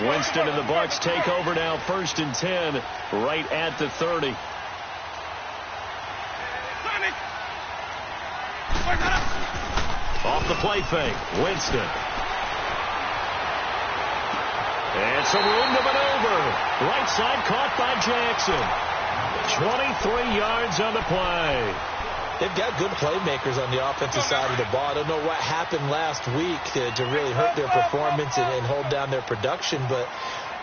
Winston and the Bucs take over now, 1st and 10, right at the 30. Off the play fake, Winston. And some room to maneuver. Right side caught by Jackson. 23 yards on the play. They've got good playmakers on the offensive side of the ball. I don't know what happened last week to really hurt their performance and hold down their production, but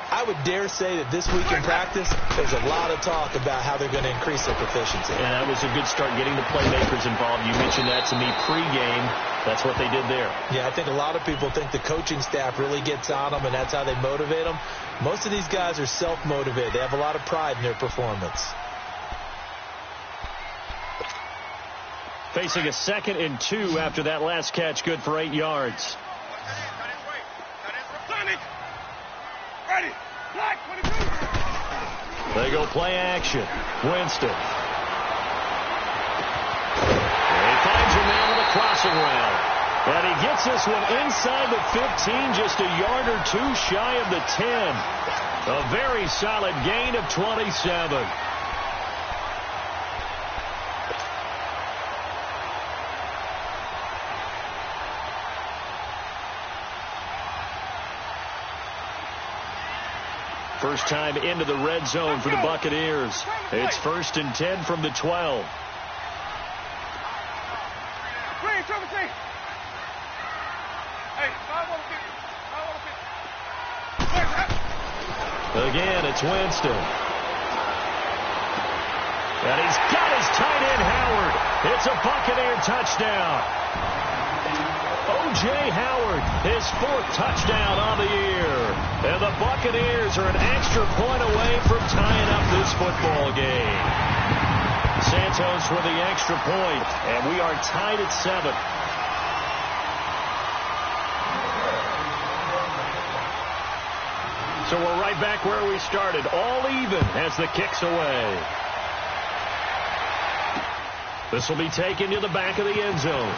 I would dare say that this week in practice, there's a lot of talk about how they're going to increase their proficiency. And that was a good start, getting the playmakers involved. You mentioned that to me pregame. That's what they did there. Yeah, I think a lot of people think the coaching staff really gets on them, and that's how they motivate them. Most of these guys are self-motivated. They have a lot of pride in their performance. Facing a 2nd and 2 after that last catch, good for 8 yards. They go play action. Winston. And he finds a man on the crossing route. And he gets this one inside the 15, just a yard or two shy of the 10. A very solid gain of 27. First time into the red zone for the Buccaneers. It's 1st and 10 from the 12. Again, it's Winston. And he's got his tight end, Howard. It's a Buccaneer touchdown. O.J. Howard, his 4th touchdown on the year. And the Buccaneers are an extra point away from tying up this football game. Santos with the extra point, and we are tied at 7. So we're right back where we started, all even as the kick's away. This will be taken to the back of the end zone.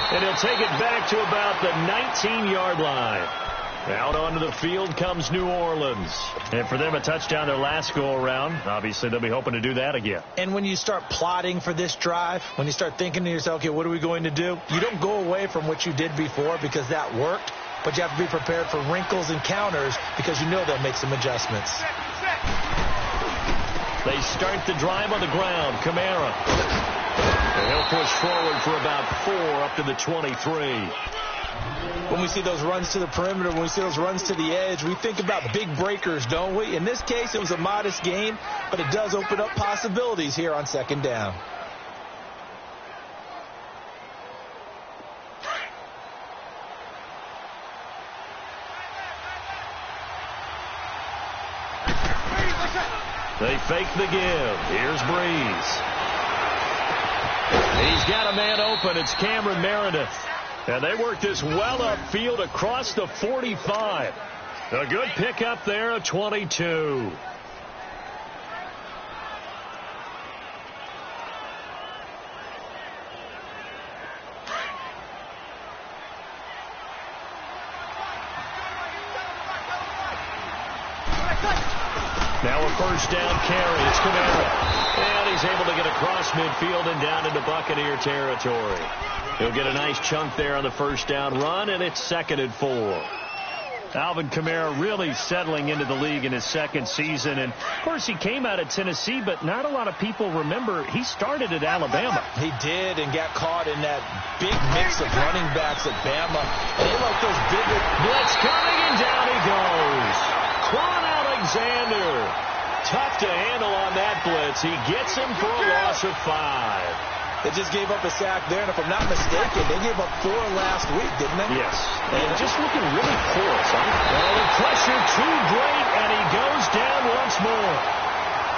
And he'll take it back to about the 19-yard line. Out onto the field comes New Orleans. And for them, a touchdown their last go-around. Obviously, they'll be hoping to do that again. And when you start plotting for this drive, when you start thinking to yourself, okay, what are we going to do? You don't go away from what you did before because that worked. But you have to be prepared for wrinkles and counters because you know they'll make some adjustments. They start the drive on the ground. Kamara. And he'll push forward for about 4 up to the 23. When we see those runs to the perimeter, when we see those runs to the edge, we think about big breakers, don't we? In this case, it was a modest gain, but it does open up possibilities here on 2nd down. They fake the give. Here's Breeze. He's got a man open. It's Cameron Meredith. And they work this well upfield across the 45. A good pickup there, a 22. Now a 1st down carry. It's Kamara. And he's able to get across midfield and down into Buccaneer territory. He'll get a nice chunk there on the 1st down run, and it's 2nd and 4. Alvin Kamara really settling into the league in his 2nd season. And, of course, he came out of Tennessee, but not a lot of people remember he started at Alabama. He did and got caught in that big mix of running backs at Bama. And they like those bigger. Blitz coming, and down he goes. Quan Alexander. Tough to handle on that blitz. He gets him for a loss of 5. They just gave up a sack there, and if I'm not mistaken, they gave up 4 last week, didn't they? Yes. And just looking really porous, huh? Well, the pressure too great, and he goes down once more.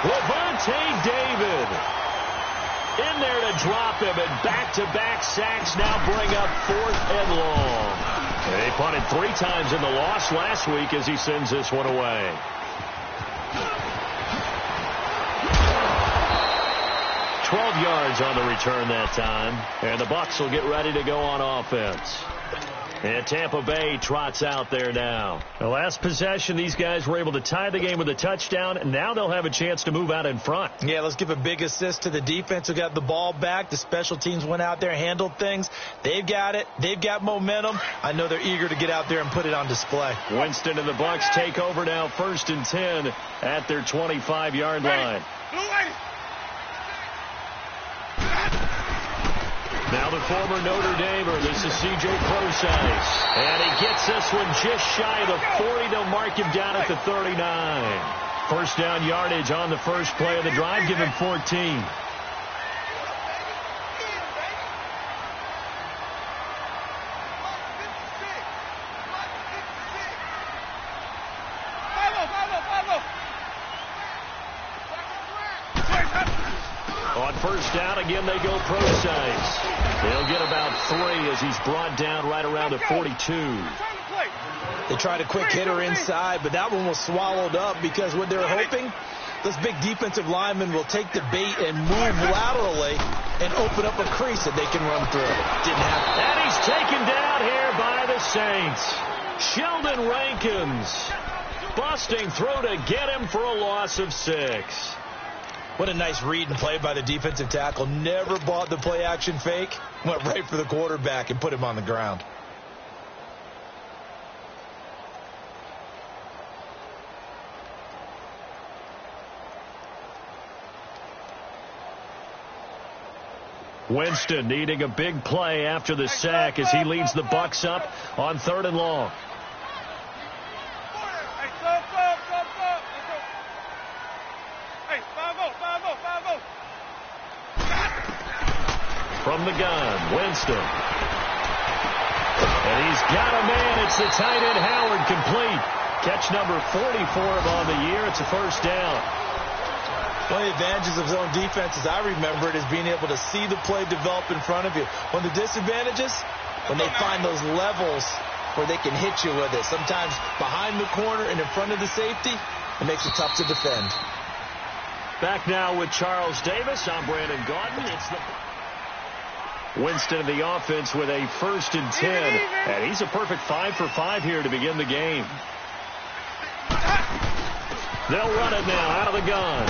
Lavonte David in there to drop him, and back-to-back sacks now bring up 4th and long. And he punted 3 times in the loss last week as he sends this one away. 12 yards on the return that time. And the Bucs will get ready to go on offense. And Tampa Bay trots out there now. The last possession, these guys were able to tie the game with a touchdown, and now they'll have a chance to move out in front. Yeah, let's give a big assist to the defense who got the ball back. The special teams went out there, handled things. They've got it. They've got momentum. I know they're eager to get out there and put it on display. Winston and the Bucs take over now, 1st and 10 at their 25-yard line. Now the former Notre Damer, this is C.J. Prosise. And he gets this one just shy of the 40. They'll mark him down at the 39. First down yardage on the first play of the drive, give him 14. On first down, again, they go Prosise. They'll get about 3 as he's brought down right around the 42. They tried a quick hitter inside, but that one was swallowed up because what they're hoping, this big defensive lineman will take the bait and move laterally and open up a crease that they can run through. Didn't happen. And he's taken down here by the Saints. Sheldon Rankins busting through to get him for a loss of 6. What a nice read and play by the defensive tackle. Never bought the play-action fake. Went right for the quarterback and put him on the ground. Winston needing a big play after the sack as he leads the Bucs up on 3rd and long. From the gun, Winston. And he's got a man. It's the tight end, Howard, complete. Catch number 44 on the year. It's a first down. One of the advantages of zone defense, as I remember it, is being able to see the play develop in front of you. One of the disadvantages, when they find those levels where they can hit you with it. Sometimes behind the corner and in front of the safety, it makes it tough to defend. Back now with Charles Davis. I'm Brandon Gaudin. It's the Winston of the offense with a 1st and 10. And he's a perfect 5 for 5 here to begin the game. They'll run it now out of the gun.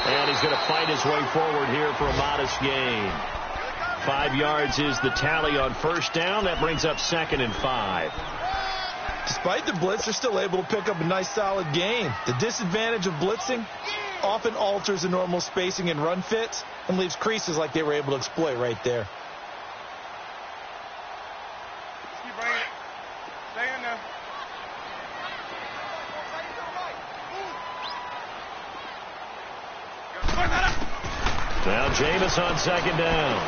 And he's going to fight his way forward here for a modest gain. 5 yards is the tally on first down. That brings up 2nd and 5. Despite the blitz, they're still able to pick up a nice solid gain. The disadvantage of blitzing often alters the normal spacing and run fits and leaves creases like they were able to exploit right there. Keep bringing it. Stay in there. Now Jameis on 2nd down.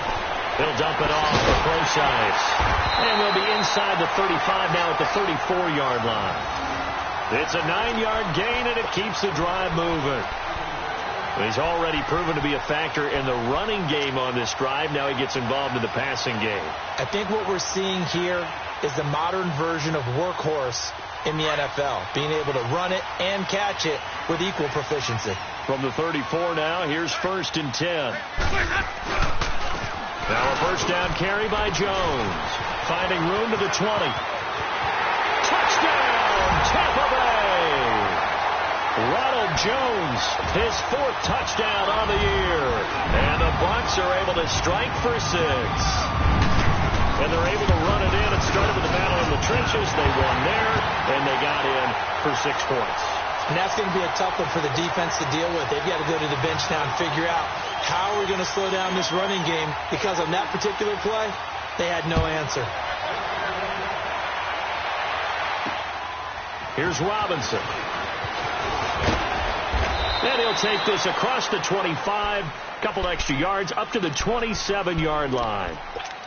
He'll dump it off for Prosise. And they'll be inside the 35 now at the 34-yard line. It's a 9-yard gain, and it keeps the drive moving. He's already proven to be a factor in the running game on this drive. Now he gets involved in the passing game. I think what we're seeing here is the modern version of workhorse in the NFL, being able to run it and catch it with equal proficiency. From the 34 now, here's 1st and 10. Now a first down carry by Jones. Finding room to the 20. Touchdown, Tampa Bay! Ronald Jones, his 4th touchdown on the year. And the Bucs are able to strike for 6. And they're able to run it in. It started with the battle in the trenches. They won there, and they got in for 6 points. And that's going to be a tough one for the defense to deal with. They've got to go to the bench now and figure out how we're going to slow down this running game, because on that particular play, they had no answer. Here's Robinson. And he'll take this across the 25, couple extra yards, up to the 27-yard line.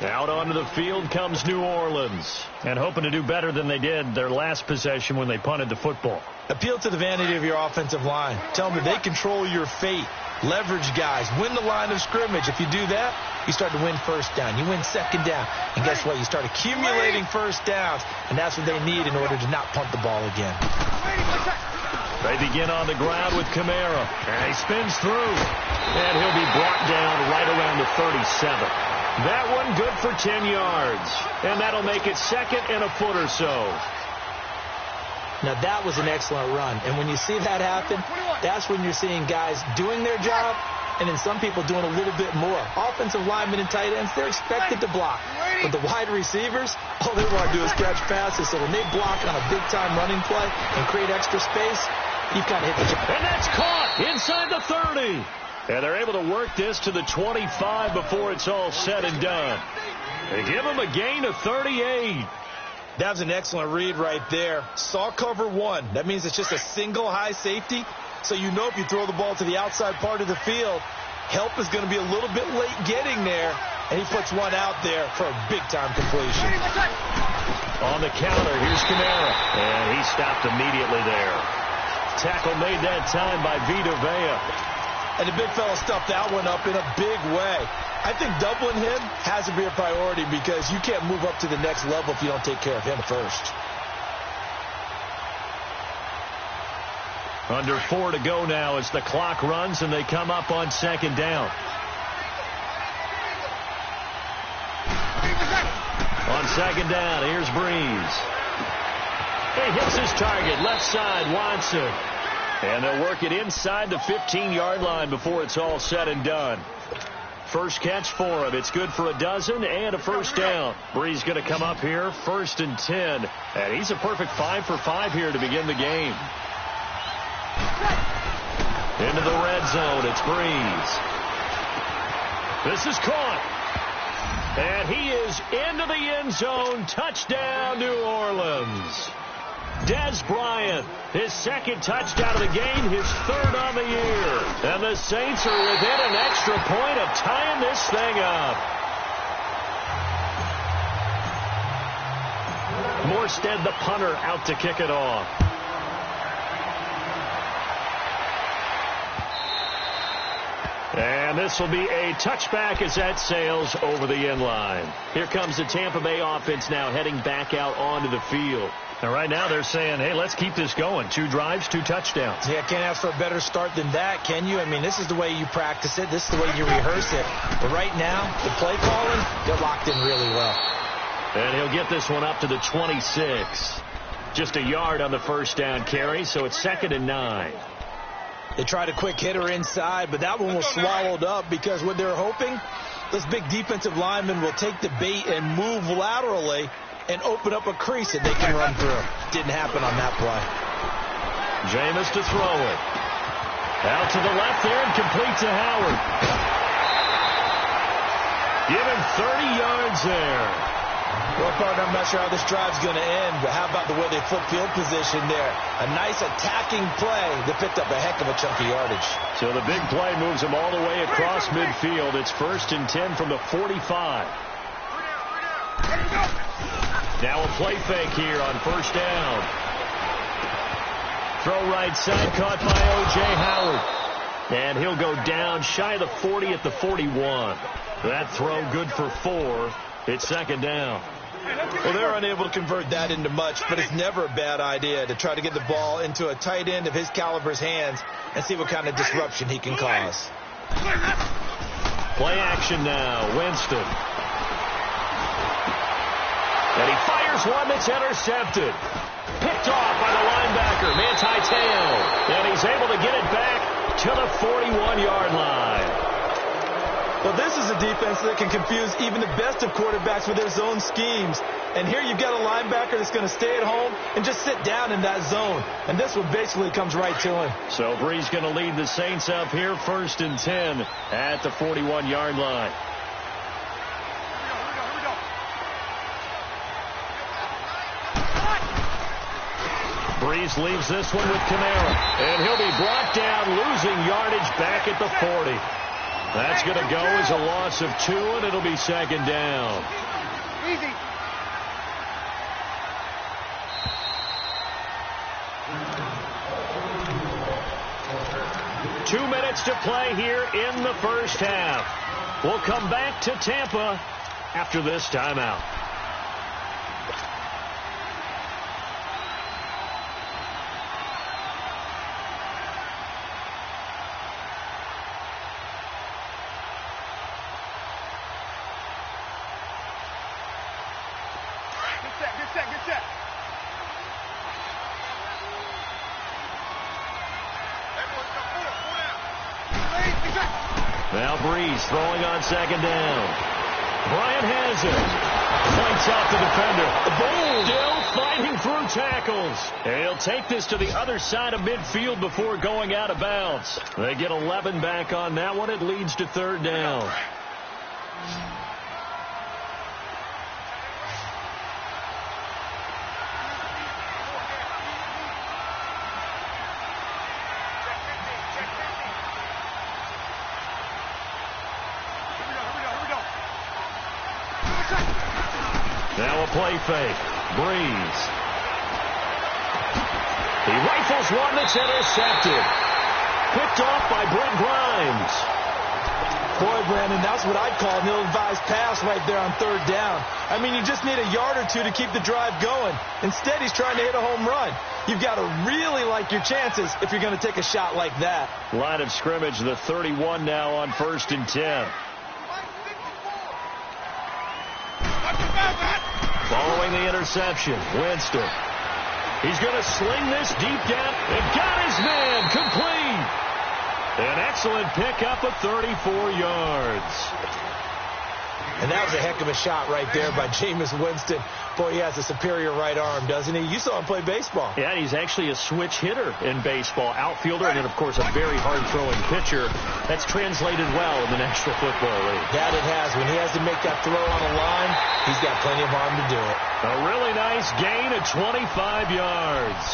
Out onto the field comes New Orleans. And hoping to do better than they did their last possession when they punted the football. Appeal to the vanity of your offensive line. Tell them that they control your fate. Leverage guys. Win the line of scrimmage. If you do that, you start to win first down. You win second down. And guess what? You start accumulating first downs. And that's what they need in order to not punt the ball again. They begin on the ground with Kamara. And he spins through. And he'll be brought down right around the 37. That one good for 10 yards. And that'll make it second and a foot or so. Now, that was an excellent run. And when you see that happen, that's when you're seeing guys doing their job and then some people doing a little bit more. Offensive linemen and tight ends, they're expected to block. But the wide receivers, all they want to do is catch passes. So when they block on a big-time running play and create extra space, you've kind of hit the job. And that's caught inside the 30. And they're able to work this to the 25 before it's all said and done. They give them a gain of 38. That was an excellent read right there. Saw cover one. That means it's just a single high safety. So you know if you throw the ball to the outside part of the field, help is going to be a little bit late getting there. And he puts one out there for a big-time completion. On the counter, here's Kamara. And he stopped immediately there. Tackle made that time by Vita Vea. And the big fella stuffed that one up in a big way. I think doubling him has to be a priority because you can't move up to the next level if you don't take care of him first. Under 4 to go now as the clock runs and they come up on second down. On second down, here's Breeze. He hits his target, left side, Watson. And they'll work it inside the 15-yard line before it's all said and done. First catch for him. It's good for a dozen and a first down. Breeze going to come up here, 1st and 10. And he's a perfect 5 for 5 here to begin the game. Into the red zone, it's Breeze. This is caught. And he is into the end zone. Touchdown, New Orleans. Dez Bryant, his second touchdown of the game, his 3rd on the year. And the Saints are within an extra point of tying this thing up. Morstead, the punter, out to kick it off. And this will be a touchback as that sails over the end line. Here comes the Tampa Bay offense now heading back out onto the field. And right now they're saying, hey, let's keep this going. 2 drives, 2 touchdowns. Yeah, can't ask for a better start than that, can you? I mean, this is the way you practice it. This is the way you rehearse it. But right now, the play calling, they're locked in really well. And he'll get this one up to the 26. Just a yard on the first down carry, so it's 2nd and 9. They tried a quick hitter inside, but that one was swallowed up because what they're hoping, this big defensive lineman will take the bait and move laterally and open up a crease that they can run through. Didn't happen on that play. Jameis to throw it. Out to the left there and complete to Howard. Give him 30 yards there. Well, partner, I'm not sure how this drive's going to end, but how about the way they flip field position there? A nice attacking play that picked up a heck of a chunk of yardage. So the big play moves them all the way across midfield. It's 1st and 10 from the 45. Now a play fake here on first down. Throw right side caught by O.J. Howard. And he'll go down shy of the 40 at the 41. That throw good for 4. It's 2nd down. Well, they're unable to convert that into much, but it's never a bad idea to try to get the ball into a tight end of his caliber's hands and see what kind of disruption he can cause. Play action now. Winston. And he fires one that's intercepted. Picked off by the linebacker, Manti Te'o. And he's able to get it back to the 41-yard line. Well, this is a defense that can confuse even the best of quarterbacks with their zone schemes. And here you've got a linebacker that's going to stay at home and just sit down in that zone. And this one basically comes right to him. So Breeze going to lead the Saints up here, 1st and 10 at the 41-yard line. Breeze leaves this one with Kamara. And he'll be brought down, losing yardage back at the 40. That's going to go as a loss of 2, and it'll be 2nd down. Easy. Two minutes to play here in the first half. We'll come back to Tampa after this timeout. Now Breeze throwing on second down. Bryant has it. Fights out the defender. Still fighting through tackles. And he'll take this to the other side of midfield before going out of bounds. They get 11 back on that one. It leads to third down. Now a play fake. Breeze. He rifles one that's intercepted. Picked off by Brent Grimes. Boy, Brandon, that's what I'd call an ill-advised pass right there on third down. I mean, you just need a yard or two to keep the drive going. Instead, he's trying to hit a home run. You've got to really like your chances if you're going to take a shot like that. Line of scrimmage, the 31 now on 1st and 10. Following the interception, Winston. He's going to sling this deep down and got his man complete. An excellent pickup of 34 yards. And that was a heck of a shot right there by Jameis Winston. Boy, he has a superior right arm, doesn't he? You saw him play baseball. Yeah, he's actually a switch hitter in baseball. Outfielder and then, of course, a very hard-throwing pitcher. That's translated well in the National Football League. That it has. When he has to make that throw on a line, he's got plenty of arm to do it. A really nice gain of 25 yards.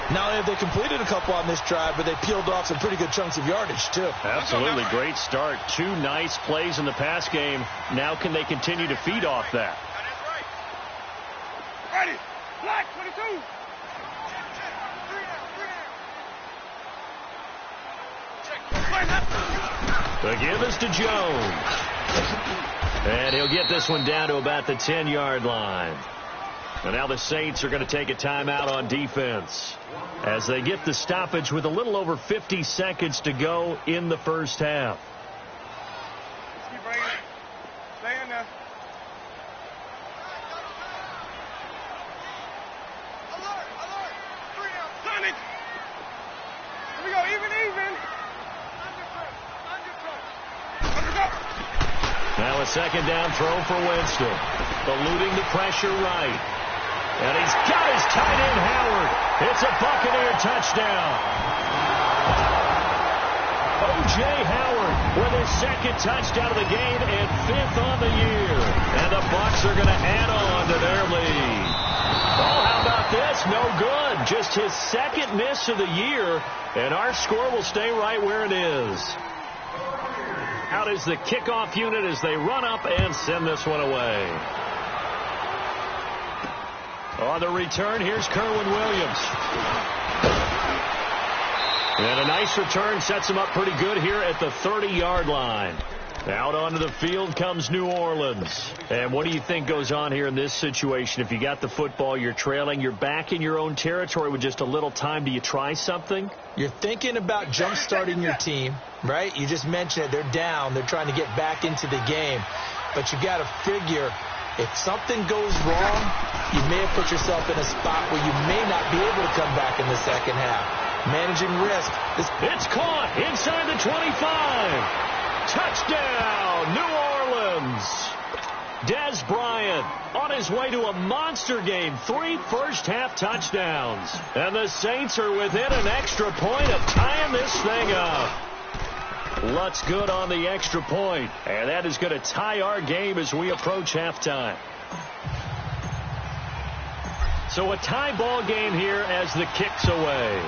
Not only have they completed a couple on this drive, but they peeled off some pretty good chunks of yardage, too. Absolutely great start. 2 nice plays in the pass game. Now can they continue to feed off that? Ready. Black 22. The give is to Jones. And he'll get this one down to about the 10-yard line. And now the Saints are going to take a timeout on defense as they get the stoppage with a little over 50 seconds to go in the first half. Keep bringing it. Stay in there. Alert, alert. 3 down. Turn it. Here we go. Even. Now a second down throw for Winston. Eluding the pressure right. And he's got his tight end, Howard. It's a Buccaneer touchdown. O.J. Howard with his second touchdown of the game and 5th on the year. And the Bucs are going to add on to their lead. Oh, how about this? No good. Just his second miss of the year. And our score will stay right where it is. Out is the kickoff unit as they run up and send this one away. On the return, here's Kerwin Williams. And a nice return sets him up pretty good here at the 30-yard line. Out onto the field comes New Orleans. And what do you think goes on here in this situation? If you got the football, you're trailing, you're back in your own territory with just a little time. Do you try something? You're thinking about jump-starting your team, right? You just mentioned it. They're down. They're trying to get back into the game. But you got to figure, if something goes wrong, you may have put yourself in a spot where you may not be able to come back in the second half. Managing risk. It's caught inside the 25. Touchdown, New Orleans. Dez Bryant on his way to a monster game. 3 first-half touchdowns. And the Saints are within an extra point of tying this thing up. Lutz good on the extra point. And that is going to tie our game as we approach halftime. So a tie ball game here as the kick's away.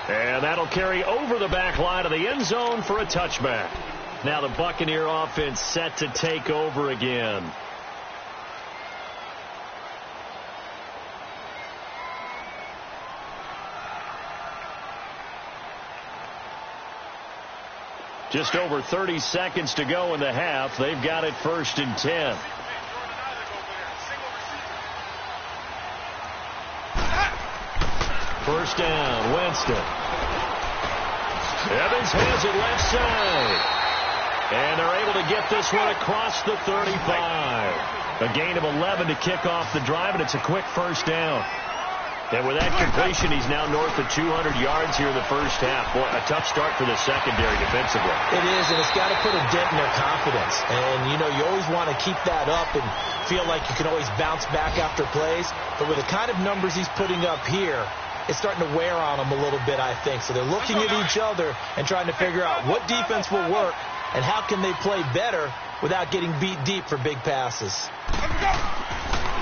And that'll carry over the back line of the end zone for a touchback. Now the Buccaneer offense set to take over again. Just over 30 seconds to go in the half. They've got it 1st and 10. First down, Winston. Evans has it left side. And they're able to get this one across the 35. A gain of 11 to kick off the drive, and it's a quick first down. And with that completion, he's now north of 200 yards here in the first half. Boy, a tough start for the secondary defensively. It is, and it's got to put a dent in their confidence. And, you know, you always want to keep that up and feel like you can always bounce back after plays. But with the kind of numbers he's putting up here, it's starting to wear on them a little bit, I think. So they're looking at each other and trying to figure out what defense will work and how can they play better without getting beat deep for big passes.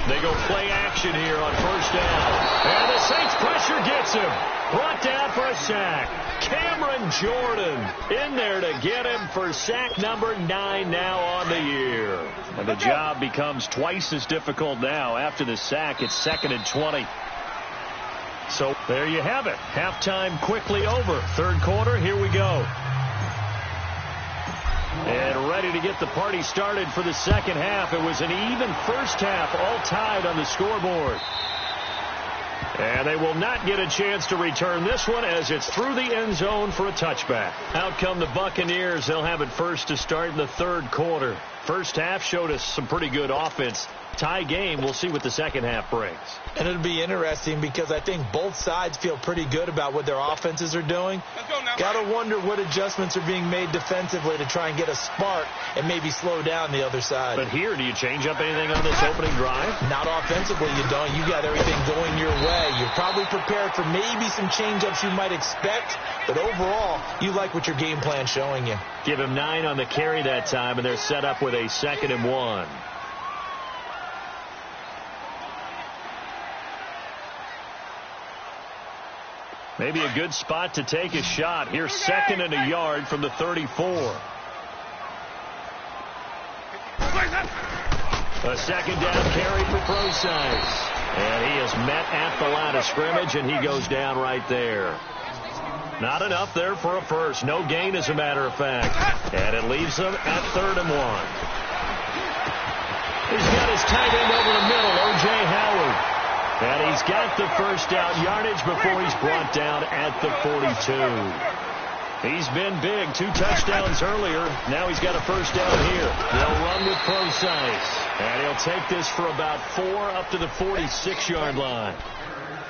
They go play action here on first down. And the Saints pressure gets him. Brought down for a sack. Cameron Jordan in there to get him for sack number 9 now on the year. And the job becomes twice as difficult now. After the sack, it's 2nd and 20. So there you have it. Halftime quickly over. Third quarter, here we go. And ready to get the party started for the second half. It was an even first half, all tied on the scoreboard. And they will not get a chance to return this one as it's through the end zone for a touchback. Out come the Buccaneers. They'll have it first to start in the third quarter. First half showed us some pretty good offense. Tie game. We'll see what the second half brings. And it'll be interesting because I think both sides feel pretty good about what their offenses are doing. Got to wonder what adjustments are being made defensively to try and get a spark and maybe slow down the other side. But here, do you change up anything on this opening drive? Not offensively, you don't. You got everything going your way. You're probably prepared for maybe some change-ups you might expect, but overall, you like what your game plan's showing you. Give him 9 on the carry that time, and they're set up with a 2nd and 1. Maybe a good spot to take a shot. Here's 2nd and a yard from the 34. A second down carry for Procise. And he is met at the line of scrimmage, and he goes down right there. Not enough there for a first. No gain, as a matter of fact. And it leaves them at 3rd and 1. He's got his tight end over the middle, O.J. Howard. And he's got the first down yardage before he's brought down at the 42. He's been big. 2 touchdowns earlier. Now he's got a first down here. They'll run with Procise. And he'll take this for about 4 up to the 46-yard line.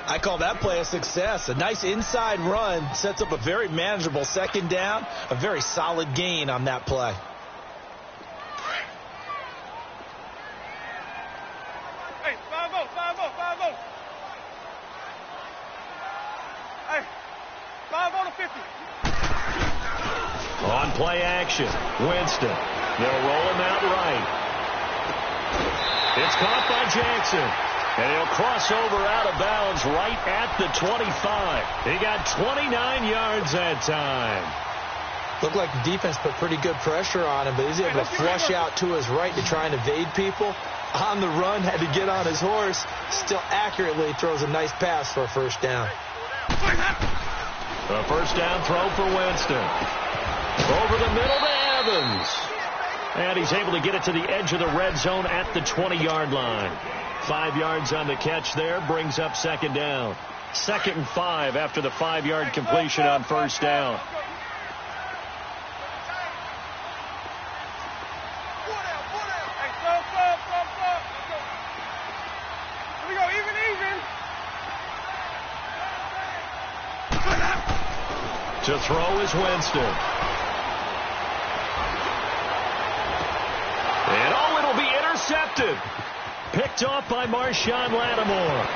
I call that play a success. A nice inside run sets up a very manageable second down. A very solid gain on that play. Hey, 5-0, 5-0, 5-0. Hey, 5-0 to 50. On play action, Winston. They'll roll him out right. It's caught by Jackson. And he'll cross over out of bounds right at the 25. He got 29 yards that time. Looked like the defense put pretty good pressure on him, but he's able to flush out to his right to try and evade people. On the run, had to get on his horse. Still accurately throws a nice pass for a first down. A first down throw for Winston. Over the middle to Evans. And he's able to get it to the edge of the red zone at the 20-yard line. 5 yards on the catch there, brings up second down. 2nd and 5 after the 5-yard completion on first down. To throw is Winston. And oh, it'll be intercepted. Picked off by Marshawn Lattimore.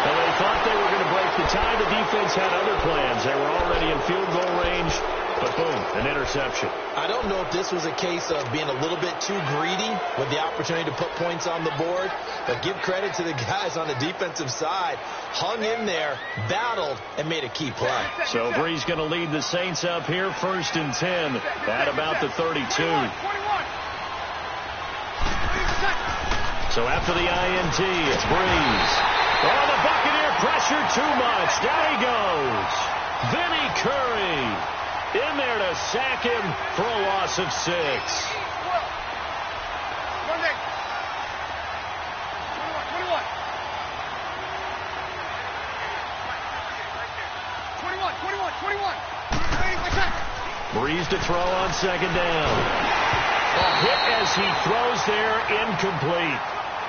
Well, they thought they were going to break the tie. The defense had other plans. They were already in field goal range, but boom, an interception. I don't know if this was a case of being a little bit too greedy with the opportunity to put points on the board, but give credit to the guys on the defensive side. Hung in there, battled, and made a key play. So Bree's going to lead the Saints up here, 1st and 10 at about the 32. So after the INT, it's Breeze. Oh, the Buccaneer pressure too much. Down he goes. Vinny Curry in there to sack him for a loss of 6. 21. Breeze to throw on second down. A hit as he throws there, incomplete.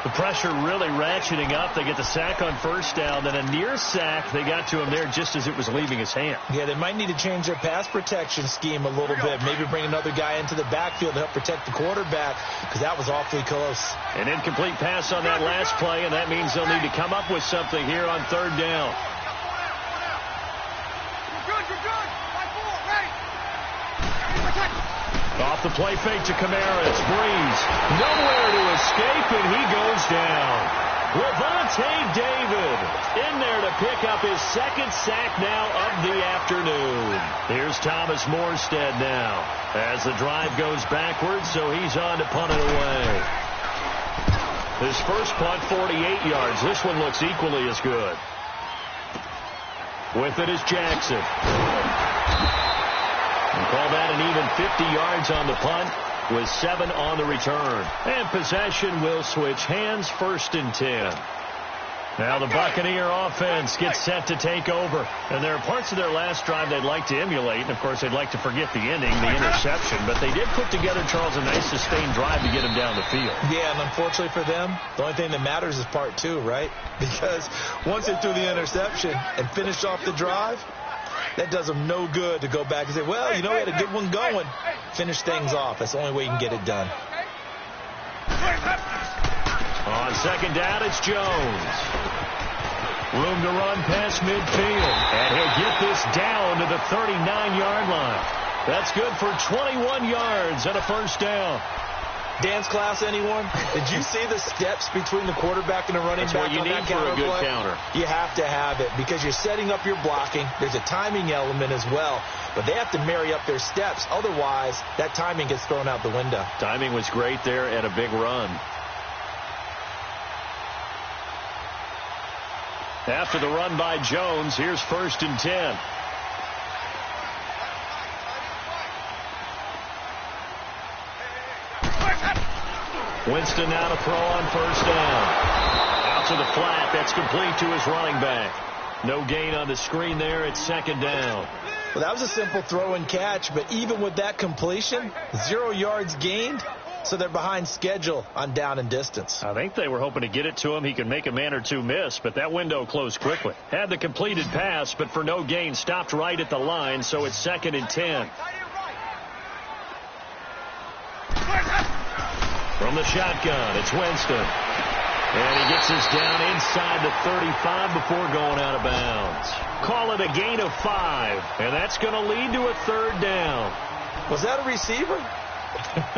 The pressure really ratcheting up. They get the sack on first down, then a near sack. They got to him there just as it was leaving his hand. Yeah, they might need to change their pass protection scheme a little bit. Maybe bring another guy into the backfield to help protect the quarterback, because that was awfully close. An incomplete pass on that last play, and that means they'll need to come up with something here on third down. Off the play fake to Kamara. It's Breeze. Nowhere to escape, and he goes down. Lavonte David in there to pick up his second sack now of the afternoon. Here's Thomas Morstead now as the drive goes backwards, so he's on to punt it away. His first punt, 48 yards. This one looks equally as good. With it is Jackson. And call that an even 50 yards on the punt with 7 on the return. And possession will switch hands, 1st and 10. Now the Buccaneer offense gets set to take over. And there are parts of their last drive they'd like to emulate. And, of course, they'd like to forget the ending, the interception. But they did put together, Charles, a nice sustained drive to get him down the field. Yeah, and unfortunately for them, the only thing that matters is part 2, right? Because once they threw the interception and finished off the drive, that does them no good to go back and say, well, you know, we had a good one going. Finish things off. That's the only way you can get it done. On second down, it's Jones. Room to run past midfield. And he'll get this down to the 39-yard line. That's good for 21 yards and a first down. Dance class, anyone? Did you see the steps between the quarterback and the running back on that counter play? That's what you need for a good counter. You have to have it because you're setting up your blocking. There's a timing element as well. But they have to marry up their steps. Otherwise, that timing gets thrown out the window. Timing was great there and a big run. After the run by Jones, here's 1st and 10. Winston now to throw on first down. Out to the flat. That's complete to his running back. No gain on the screen there. It's 2nd down. Well, that was a simple throw and catch, but even with that completion, 0 yards gained, so they're behind schedule on down and distance. I think they were hoping to get it to him. He could make a man or two miss, but that window closed quickly. Had the completed pass, but for no gain, stopped right at the line, so it's 2nd and 10. From the shotgun, it's Winston. And he gets us down inside the 35 before going out of bounds. Call it a gain of 5, and that's going to lead to a 3rd down. Was that a receiver?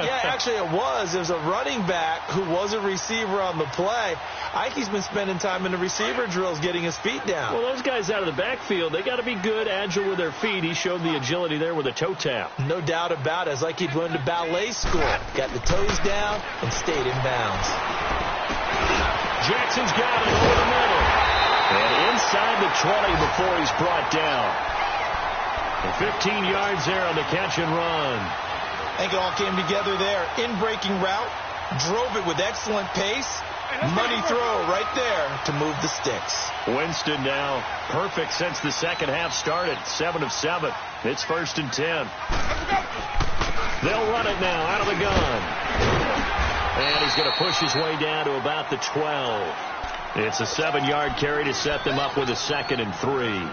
Yeah, actually it was. There's a running back who was a receiver on the play. I think he's been spending time in the receiver drills getting his feet down. Well, those guys out of the backfield, they got to be good, agile with their feet. He showed the agility there with a toe tap. No doubt about it. It's like he'd went to ballet school. Got the toes down and stayed in bounds. Jackson's got it over the middle. And inside the 20 before he's brought down. And 15 yards there on the catch and run. I think it all came together there. In-breaking route, drove it with excellent pace. Money throw right there to move the sticks. Winston now perfect since the second half started. 7 of 7. It's 1st and 10. They'll run it now out of the gun. And he's going to push his way down to about the 12. It's a 7-yard carry to set them up with a 2nd and 3.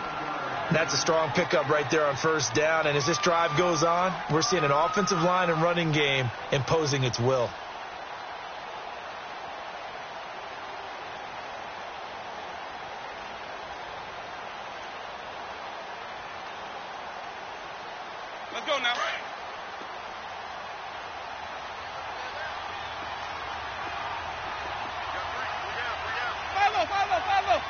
That's a strong pickup right there on first down. And as this drive goes on, we're seeing an offensive line and running game imposing its will. Let's go now. Follow.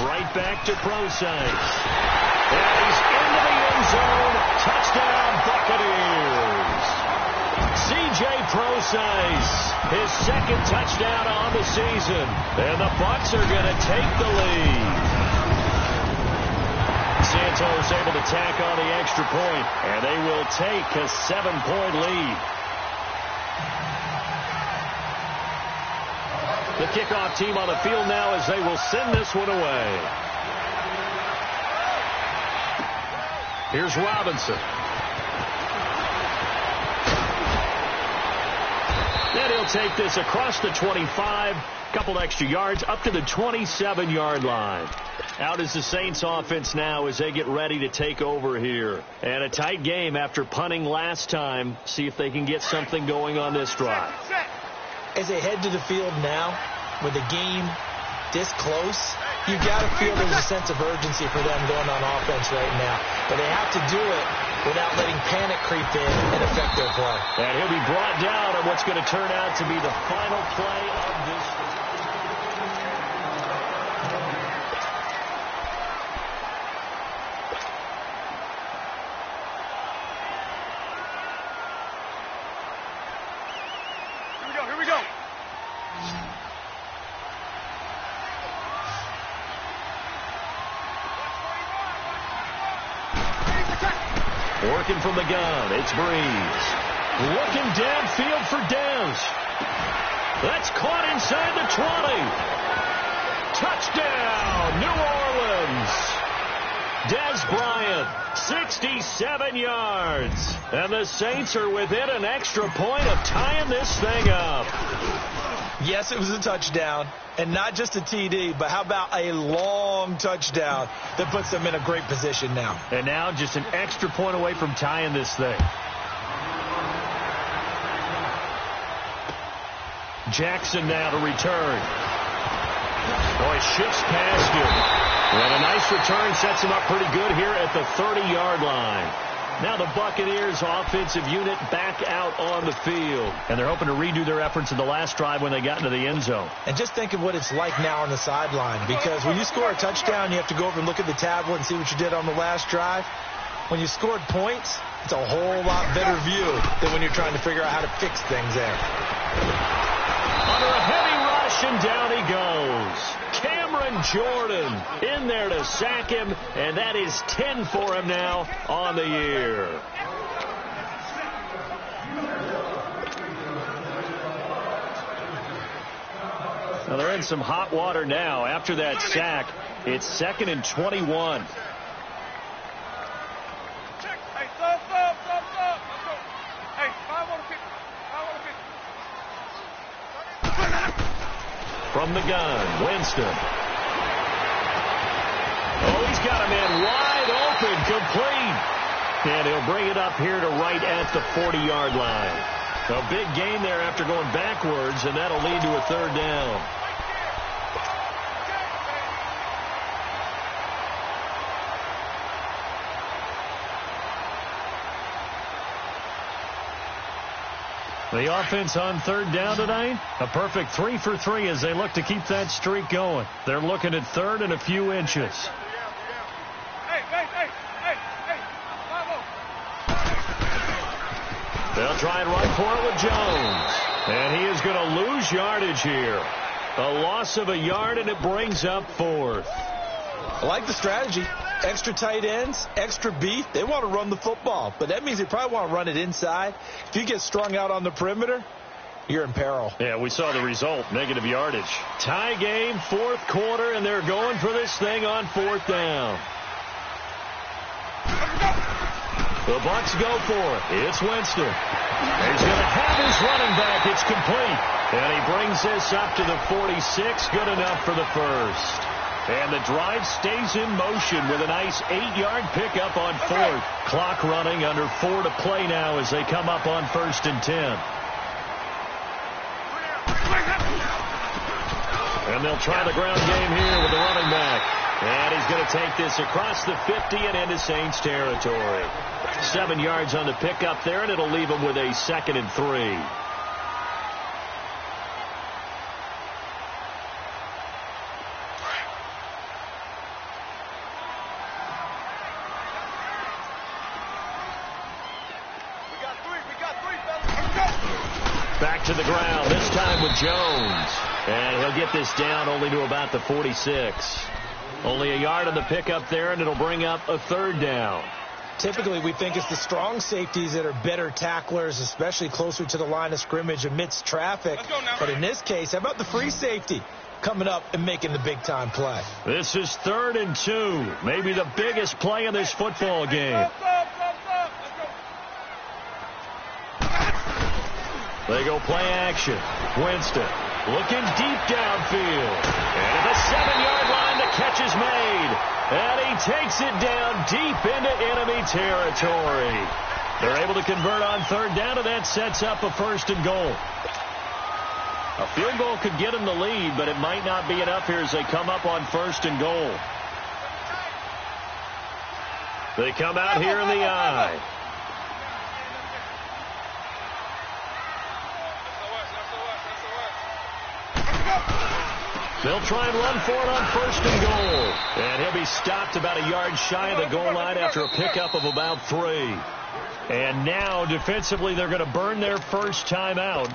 Right back to Prosise. And he's into the end zone. Touchdown, Buccaneers. C.J. Prosise, his 2nd touchdown on the season. And the Bucs are going to take the lead. Santos able to tack on the extra point, and they will take a 7-point lead. The kickoff team on the field now as they will send this one away. Here's Robinson. And he'll take this across the 25, couple extra yards, up to the 27-yard line. Out is the Saints offense now as they get ready to take over here. And a tight game after punting last time. See if they can get something going on this drive. As they head to the field now, with the game this close, you've got to feel there's a sense of urgency for them going on offense right now. But they have to do it without letting panic creep in and affect their play. And he'll be brought down on what's going to turn out to be the final play of this. Here we go. Working from the gun, it's Breeze. Looking downfield for Dez. That's caught inside the 20. Touchdown, New Orleans. Dez Bryant, 67 yards. And the Saints are within an extra point of tying this thing up. Yes, it was a touchdown, and not just a TD, but how about a long touchdown that puts them in a great position now. And now just an extra point away from tying this thing. Jackson now to return. Boy, shifts past him. And a nice return sets him up pretty good here at the 30-yard line. Now the Buccaneers offensive unit back out on the field. And they're hoping to redo their efforts in the last drive when they got into the end zone. And just think of what it's like now on the sideline. Because when you score a touchdown, you have to go over and look at the tablet and see what you did on the last drive. When you scored points, it's a whole lot better view than when you're trying to figure out how to fix things there. Under a heavy rush, and down he goes. Cameron Jordan in there to sack him, and that is 10 for him now on the year. Now they're in some hot water now. After that sack, it's 2nd and 21. Hey, stop. Let's go. Hey, 5 on the 50. From the gun, Winston. Oh, he's got a man wide open, complete. And he'll bring it up here to right at the 40-yard line. A big gain there after going backwards, and that'll lead to a 3rd down. The offense on 3rd down tonight, a perfect 3 for 3 as they look to keep that streak going. They're looking at 3rd and a few inches. Hey. They'll try and run for it with Jones. And he is going to lose yardage here. A loss of a yard, and it brings up 4th. I like the strategy. Extra tight ends, extra beef. They want to run the football, but that means they probably want to run it inside. If you get strung out on the perimeter, you're in peril. Yeah, we saw the result, negative yardage. Tie game, 4th quarter, and they're going for this thing on 4th down. The Bucs go for it. It's Winston. He's going to have his running back. It's complete. And he brings this up to the 46. Good enough for the first. And the drive stays in motion with a nice 8-yard pickup on 4th. Clock running, under 4 to play now as they come up on 1st and 10. And they'll try the ground game here with the running back. And he's going to take this across the 50 and into Saints territory. 7 yards on the pickup there, and it'll leave him with a 2nd and 3. Back to the ground, this time with Jones. And he'll get this down only to about the 46. Only a yard on the pickup there, and it'll bring up a 3rd down. Typically, we think it's the strong safeties that are better tacklers, especially closer to the line of scrimmage amidst traffic. But in this case, how about the free safety coming up and making the big-time play? This is 3rd and 2, maybe the biggest play in this football game. They go play action. Winston looking deep downfield. And at the 7-yard line, the catch is made. And he takes it down deep into enemy territory. They're able to convert on third down, and that sets up a 1st and goal. A field goal could get them the lead, but it might not be enough here as they come up on 1st and goal. They come out here in the I. They'll try and run for it on 1st and goal. And he'll be stopped about a yard shy of the goal line after a pickup of about 3. And now, defensively, they're going to burn their first time out.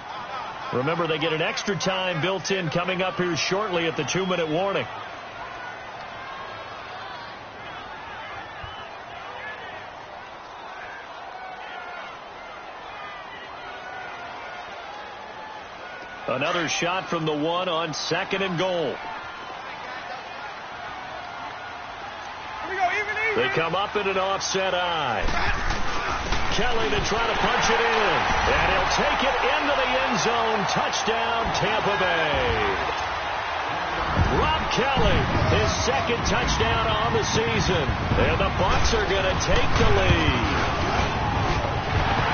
Remember, they get an extra time built in coming up here shortly at the 2-minute warning. Another shot from the 1 on 2nd and goal. They come up in an offset I. Kelly to try to punch it in. And he'll take it into the end zone. Touchdown, Tampa Bay. Rob Kelly, his 2nd touchdown on the season. And the Bucs are going to take the lead.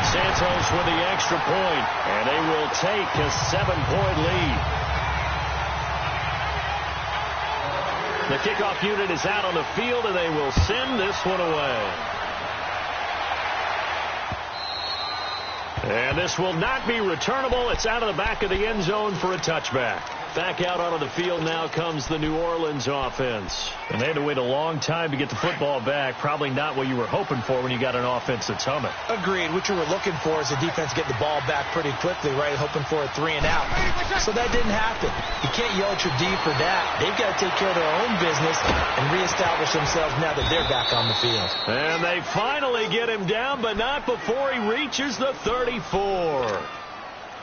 Santos with the extra point, and they will take a 7-point lead. The kickoff unit is out on the field, and they will send this one away. And this will not be returnable. It's out of the back of the end zone for a touchback. Back out onto the field now comes the New Orleans offense. And they had to wait a long time to get the football back. Probably not what you were hoping for when you got an offense that's humming. Agreed. What you were looking for is the defense getting the ball back pretty quickly, right? Hoping for a 3 and out. So that didn't happen. You can't yell at your D for that. They've got to take care of their own business and reestablish themselves now that they're back on the field. And they finally get him down, but not before he reaches the 34.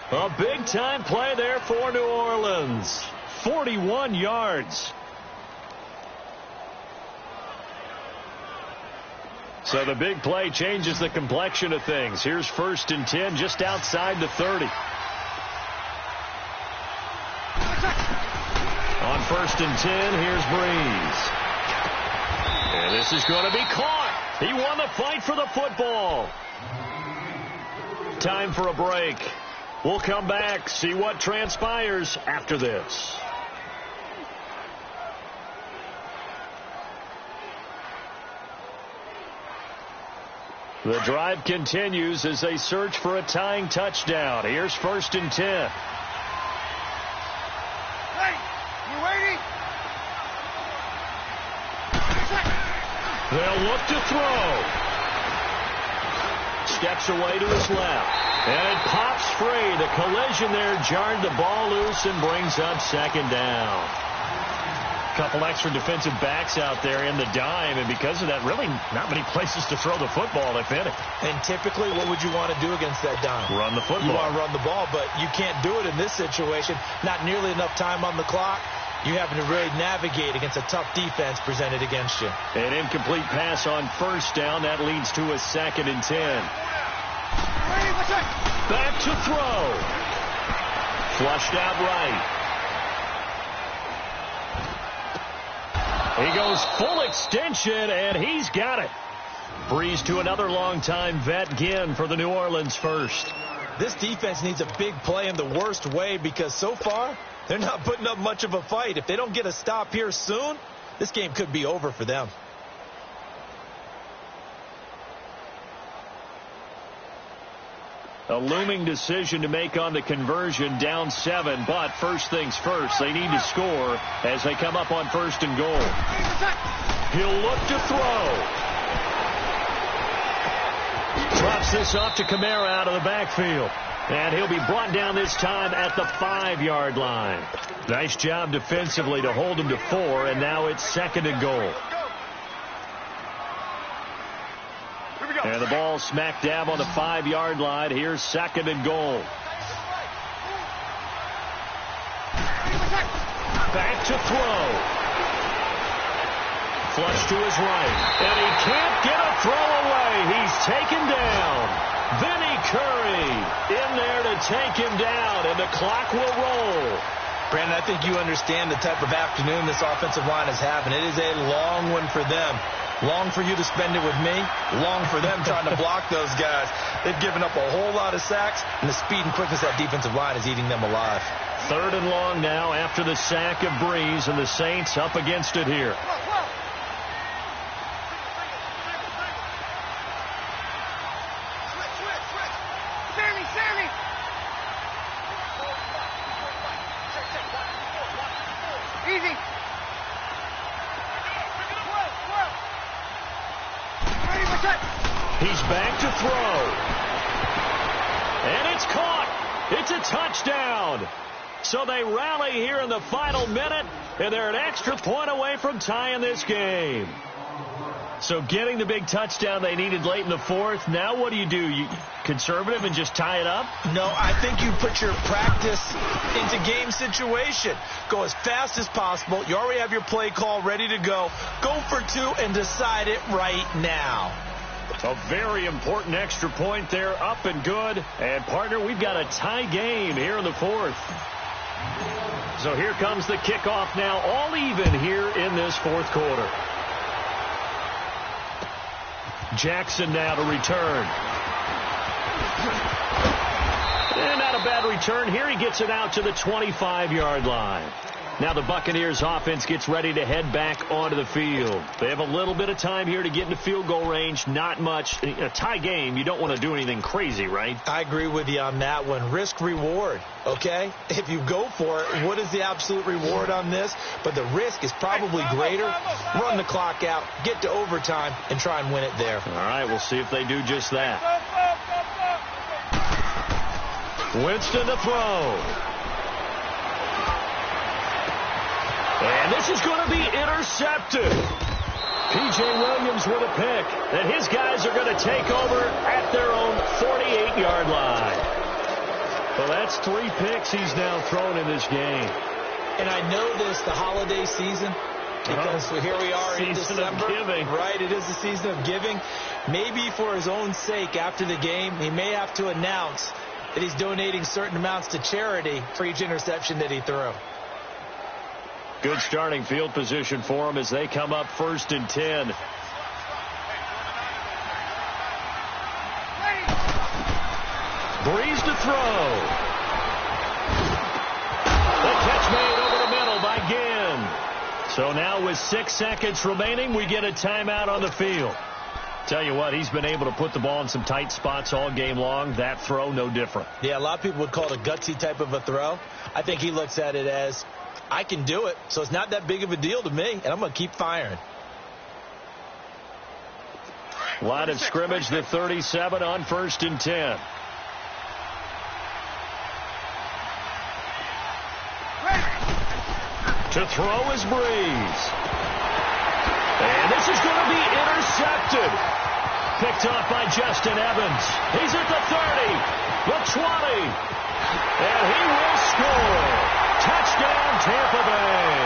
A big-time play there for New Orleans. 41 yards. So the big play changes the complexion of things. Here's 1st and 10 just outside the 30. On 1st and 10, here's Breeze. And this is going to be caught. He won the fight for the football. Time for a break. We'll come back, see what transpires after this. The drive continues as they search for a tying touchdown. Here's 1st and 10. Hey, you waiting? They'll look to throw. Steps away to his left. And it pops free. The collision there jarred the ball loose and brings up 2nd down. Couple extra defensive backs out there in the dime, and because of that, really not many places to throw the football, if any. And typically, what would you want to do against that dime? Run the football. You want to run the ball, but you can't do it in this situation. Not nearly enough time on the clock. You having to really navigate against a tough defense presented against you. An incomplete pass on 1st down. That leads to a 2nd and 10. Back to throw. Flushed out right. He goes full extension, and he's got it. Breeze to another longtime vet, Ginn, for the New Orleans first. This defense needs a big play in the worst way because so far, they're not putting up much of a fight. If they don't get a stop here soon, this game could be over for them. A looming decision to make on the conversion, down 7, but first things first, they need to score as they come up on 1st and goal. He'll look to throw. Drops this off to Kamara out of the backfield. And he'll be brought down this time at the 5-yard line. Nice job defensively to hold him to 4, and now it's 2nd and goal. And the ball smack dab on the 5-yard line. Here's 2nd and goal. Back to throw. Flush to his right. And he can't get a throw away. He's taken down. Vinny Curry in there to to take him down, and the clock will roll. Brandon, I think you understand the type of afternoon this offensive line is having. It is a long one for them. Long for you to spend it with me. Long for them trying to block those guys. They've given up a whole lot of sacks, and the speed and quickness of that defensive line is eating them alive. 3rd and long now after the sack of Breeze, and the Saints up against it here. Sammy! Easy! He's back to throw. And it's caught. It's a touchdown. So they rally here in the final minute, and they're an extra point away from tying this game. So getting the big touchdown they needed late in the 4th. Now what do? You conservative and just tie it up? No, I think you put your practice into game situation. Go as fast as possible. You already have your play call ready to go. Go for 2 and decide it right now. A very important extra point there, up and good. And, partner, we've got a tie game here in the 4th. So here comes the kickoff now, all even here in this 4th quarter. Jackson now to return. And not a bad return here. He gets it out to the 25-yard line. Now the Buccaneers offense gets ready to head back onto the field. They have a little bit of time here to get into field goal range. Not much. A tie game, you don't want to do anything crazy, right? I agree with you on that one. Risk reward, okay? If you go for it, what is the absolute reward on this? But the risk is probably greater. Run the clock out, get to overtime, and try and win it there. All right, we'll see if they do just that. Winston to throw. And this is going to be intercepted. P.J. Williams with a pick. And his guys are going to take over at their own 48-yard line. Well, that's 3 picks he's now thrown in this game. And I know this, the holiday season, because here we are in December. Season of giving. Right, it is the season of giving. Maybe for his own sake after the game, he may have to announce that he's donating certain amounts to charity for each interception that he threw. Good starting field position for them as they come up 1st and 10. Breeze to throw. The catch made over the middle by Ginn. So now with 6 seconds remaining, we get a timeout on the field. Tell you what, he's been able to put the ball in some tight spots all game long. That throw, no different. Yeah, a lot of people would call it a gutsy type of a throw. I think he looks at it as, I can do it, so it's not that big of a deal to me, and I'm going to keep firing. Line of scrimmage, the 37 on 1st and 10. To throw is Breeze. And this is going to be intercepted. Picked off by Justin Evans. He's at the 30, the 20, and he will score. Touchdown, Tampa Bay.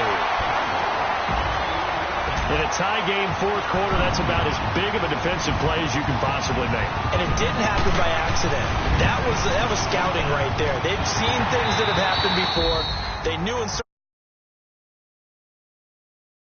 In a tie game 4th quarter, that's about as big of a defensive play as you can possibly make. And it didn't happen by accident. That was scouting right there. They've seen things that have happened before. They knew in certain